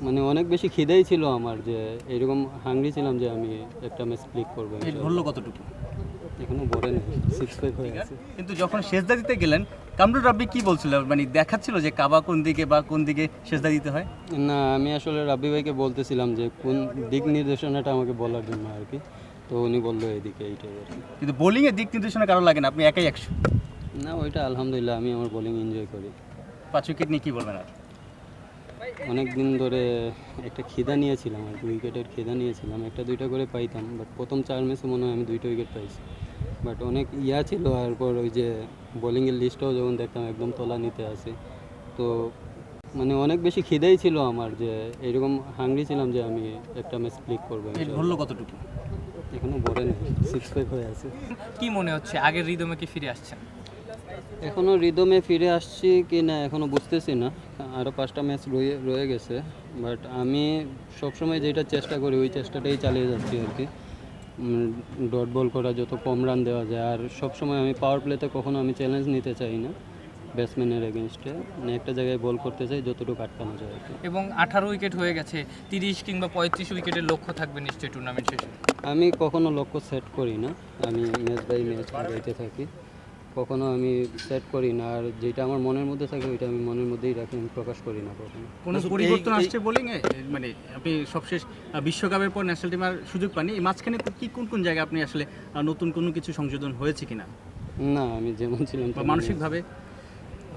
মানে অনেক বেশি খিদেই ছিল আমার, যে এরকম হাংরি ছিলাম যে আমি একটা ম্যাচ ক্লিক করবো। পেট ভরলো কতটুকু? এখনো ভরে নেই, 6 প্যাক হয়ে আছে। কিন্তু যখন সেজদা দিতে গেলেন কামরুল রাব্বি কি বলছিল, মানে দেখাচ্ছিল যে কাবা কোন দিকে বা কোন দিকে সেজদা দিতে হয়? না, আমি আসলে রাব্বি ভাইকে বলতেছিলাম যে কোন দিক নির্দেশনাটা আমাকে বলার জন্য আর কি, তো উনি বললো এদিকে, এইটাই আর কি। কিন্তু বোলিংয়ে দিক নির্দেশনা কারো লাগে না, আপনি একাই 100। না, ওইটা আলহামদুলিল্লাহ আমি আমার বোলিং এনজয় করি। 5 উইকেট নিয়ে কী বলবেন আর? অনেক দিন ধরে একটা খিদা নিয়েছিলাম আর কি, উইকেটের খিদা নিয়েছিলাম, একটা দুইটা করে পাইতাম, বাট প্রথম 4 ম্যাচে মনে হয় আমি 2টা উইকেট পাইছি। বাট অনেক ছিল, তারপর ওই যে বোলিংয়ের লিস্টটাও যখন দেখতাম একদম তলা নিতে আসে, তো মানে অনেক বেশি খিদেই ছিল আমার, যে এরকম হাংরি ছিলাম যে আমি একটা ম্যাচ ক্লিক করবো। পেট ভরলো কতটুকু? এখনো ভরে নেই, 6 প্যাক হয়ে আছে। কি মনে হচ্ছে, আগের রিদমে কি ফিরে আসছেন? এখনও রিদমে ফিরে আসছি কি না এখনও বুঝতেছি না, আরও 5টা ম্যাচ রয়ে গেছে। বাট আমি সবসময় যেটা চেষ্টা করি ওই চেষ্টাটাই চালিয়ে যাচ্ছি আর কি, ডট বল করা, যত কম রান দেওয়া যায়। আর সবসময় আমি পাওয়ার প্লেতে কখনো আমি চ্যালেঞ্জ নিতে চাই না ব্যাটসম্যানের এগেনস্টে, মানে একটা জায়গায় বল করতে চাই যতটুকু আটকানো যায় আর কি। এবং 18 উইকেট হয়ে গেছে, 30 কিংবা 35 উইকেটের লক্ষ্য থাকবে নিশ্চয়ই টুর্নামেন্ট শেষে। আমি কখনো লক্ষ্য সেট করি না, আমি ম্যাচ বাই ম্যাচ আগাইতে থাকি, কখনো আমি সেট করি না। আর যেটা আমার মনের মধ্যে থাকে ওইটা আমি মনের মধ্যেই রাখি, আমি প্রকাশ করি না কখনো। কোনো পরিবর্তন আসছে বোলিংয়ে? মানে আপনি সবশেষ বিশ্বকাপের পর ন্যাশনাল টিমের সুযোগ পাননি, এই মাঝখানে কি কোন জায়গায় আপনি আসলে নতুন কোনো কিছু সংশোধন হয়েছে কিনা, না, আমি যেমন ছিলাম বা মানসিকভাবে?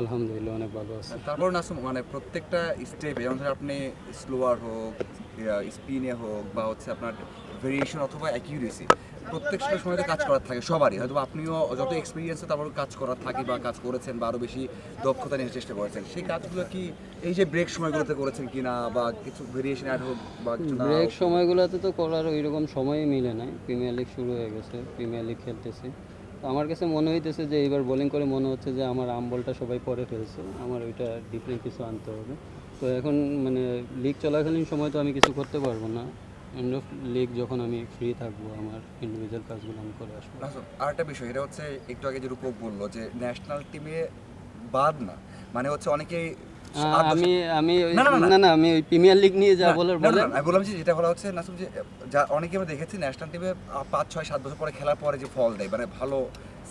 আলহামদুলিল্লাহ অনেক ভালো আছে। তারপর নাসুম মানে প্রত্যেকটা স্টেপে, যেমন ধরুন আপনি স্লোয়ার হোক, স্পিনে হোক, বা হচ্ছে আপনার ভেরিয়েশন অথবা অ্যাকিউরেসি, প্রত্যেকটা সময়তে কাজ করার থাকে সবারই। হয়তো আপনিও যত এক্সপিরিয়েন্সে তারপর কাজ করার থাকে বা কাজ করেছেন বা আরও বেশি দক্ষতা নিয়ে চেষ্টা করেছেন, সেই কাজগুলো কি এই যে ব্রেক সময়গুলোতে করেছেন কিনা, বা কিছু ভেরিয়েশন অ্যাড হোক বা কিছু না? ব্রেক সময়গুলোতে তো করার ওই রকম সময়ই মিলে নাই, প্রিমিয়ার লিগ শুরু হয়ে গেছে, প্রিমিয়ার লিগ খেলতেছি, তো আমার কাছে মনে হইতেছে যে এইবার বোলিং করে মনে হচ্ছে যে আমার বলটা সবাই পরে ফেলছে, আমার ওইটা ডিফারেন্ট কিছু আনতে হবে। তো এখন মানে লিগ চলাকালীন সময় তো আমি কিছু করতে পারবো না, এন্ড অফ লিগ যখন আমি ফ্রি থাকবো আমার ইন্ডিভিজুয়াল কাজগুলো আমি করে আসবো। নাসুম, আরেকটা বিষয়, এটা হচ্ছে একটু আগে যে রূপক বললো যে ন্যাশনাল টিমে বাদ না, মানে হচ্ছে অনেকেই আমি আমি ওই প্রিমিয়ার লিগ নিয়ে যা বলার বলে আমি বললাম যে যেটা বলা হচ্ছে নাসুম, যে যা অনেকে আমরা দেখেছি ন্যাশনাল টিমে 5, 6, 7 বছর পরে খেলার পরে যে ফল দেয়, মানে ভালো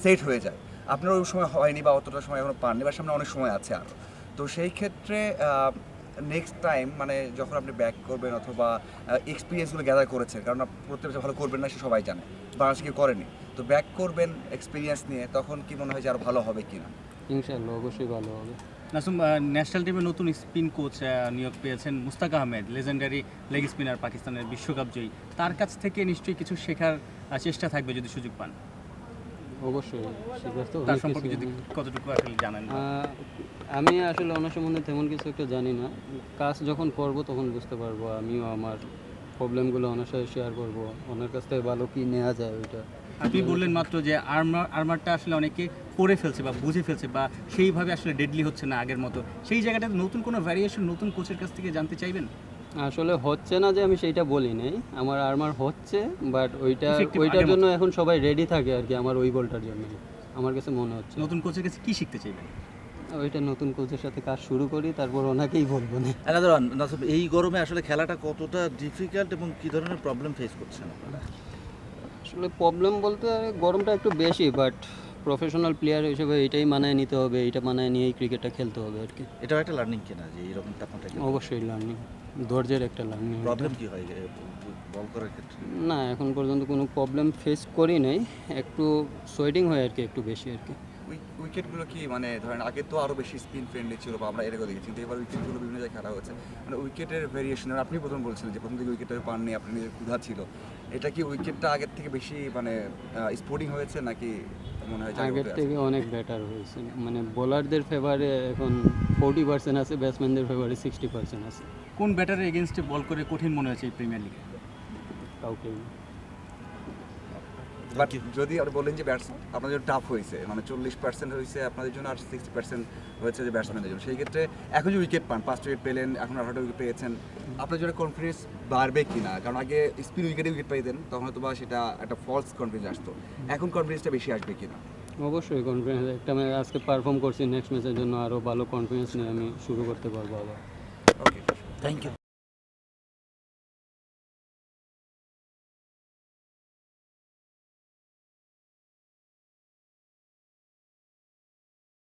সেট হয়ে যায়, আপনার ওই সময় হয়নি বা অতটা সময় এখনো পাননি, বা সামনে অনেক সময় আছে আরও। তো সেই ক্ষেত্রে নেক্সট টাইম মানে যখন আপনি ব্যাক করবেন অথবা এক্সপিরিয়েন্সগুলো গ্যাদার করেছেন, কারণ প্রত্যেক বছর ভালো করবেন না সে সবাই জানে, বাংলাদেশে কেউ করেনি, তো ব্যাক করবেন এক্সপিরিয়েন্স নিয়ে, তখন কি মনে হয় যে আরও ভালো হবে কিনা? ইনশাআল্লাহ অবশ্যই ভালো হবে। নাসুম, ন্যাশনাল টিমের নতুন স্পিন কোচ নিয়োগ পেয়েছেন Mushtaq Ahmed, legendary leg spinner, পাকিস্তানের বিশ্বকাপ জয়ী। তার কাছ থেকে নিশ্চয়ই কিছু শেখার চেষ্টা থাকবে যদি সুযোগ পান। অবশ্যই শেখার তো তার অনেক সম্পর্কে কিছু। যদি কতটুকু আসলে জানেন? আমি আসলে ওনার সম্বন্ধে তেমন কিছু একটা জানি না, কাজ যখন করব তখন বুঝতে পারবো, আমিও আমার প্রবলেমগুলো ওনার সাথে শেয়ার করব, ওনার কাছ থেকে ভালো কী নেওয়া যায় ওইটা। আপনি বললেন মাত্র যে আর্মারটা আসলে অনেকে করে ফেলছে বা বুঝে ফেলছে, বা সেইভাবে আসলে ডেডলি হচ্ছে না আগের মতো, সেই জায়গাটাতে নতুন কোনো ভ্যারিয়েশন নতুন কোচের কাছ থেকে জানতে চাইবেন? আসলে হচ্ছে না যে আমি সেইটা বলি নাই, আমার আর্মার হচ্ছে, বাট Effective ওইটার আগের জন্য এখন সবাই রেডি থাকে আর কি, আমার ওই বলটার জন্য আমার কাছে মনে হচ্ছে। নতুন কোচের কাছে কি শিখতে চাইবেন? ওইটা নতুন কোচের সাথে কাজ শুরু করি, তারপর ওনাকেই বলবো না। নাসুম, এই গরমে আসলে খেলাটা কতটা ডিফিকাল্ট এবং কী ধরনের প্রবলেম ফেস করছেন আপনারা? আসলে প্রবলেম বলতে গরমটা একটু বেশি, বাট প্রফেশনাল প্লেয়ার হিসেবে এইটাই মানায় নিতে হবে, এইটা মানায় নিয়েই ক্রিকেটটা খেলতে হবে আর কি। এটাও একটা লার্নিং কিনা যে এইরকম তাপমাত্রা? অবশ্যই লার্নিং, ধৈর্যের একটা লার্নিং। প্রবলেম কী হয় বল করার ক্ষেত্রে? না, এখন পর্যন্ত কোনো প্রবলেম ফেস করি নাই, একটু সোয়েটিং হয় আর কি, একটু বেশি আর কি। উইকেটগুলো কি মানে ধরেন আগে তো আরও বেশি স্পিন ফ্রেন্ডলি ছিল, বা আমরা এরকম দেখেছি, কিন্তু এবার উইকেটগুলো বিভিন্ন জায়গায় খেলা হচ্ছে, মানে উইকেটের ভেরিয়েশন, আপনি প্রথম বলছিলেন যে প্রথম দিকে উইকেটটা পাননি, আপনি নিজের ক্ষুধা ছিল, এটা কি উইকেটটা আগের থেকে বেশি মানে স্পোর্টিং হয়েছে নাকি মনে হয় আগের থেকে অনেক বেটার হয়েছে, মানে বোলারদের ফেভারে এখন 40% আছে, ব্যাটসম্যানদের ফেভারে 60% আছে। কোন ব্যাটারের এগেনস্টে বল করে কঠিন মনে হচ্ছে এই প্রিমিয়ার লিগে? কাউকে বাট যদি আপনি বলেন যে আপনাদের জন্য টাফ হয়েছে, মানে 40% হয়েছে আপনাদের জন্য আর 60% হয়েছে যে ব্যাটসম্যানদের জন্য, সেই ক্ষেত্রে এখন যে উইকেট পান, 5টা উইকেট পেলেন, এখন 18টা উইকেট পেয়েছেন, আপনার জন্য কনফিডেন্স বাড়বে কি না? কারণ আগে স্পিন উইকেটে উইকেট পাইতেন, তখন হয়তো বা সেটা একটা ফলস কনফিডেন্স আসতো, এখন কনফিডেন্সটা বেশি আসবে কি না? অবশ্যই কনফিডেন্স, একটা ম্যাচ আজকে পারফর্ম করছি, নেক্সট ম্যাচের জন্য আরও ভালো কনফিডেন্স নিয়ে আমি শুরু করতে পারবো আবার। ওকে, থ্যাংক ইউ।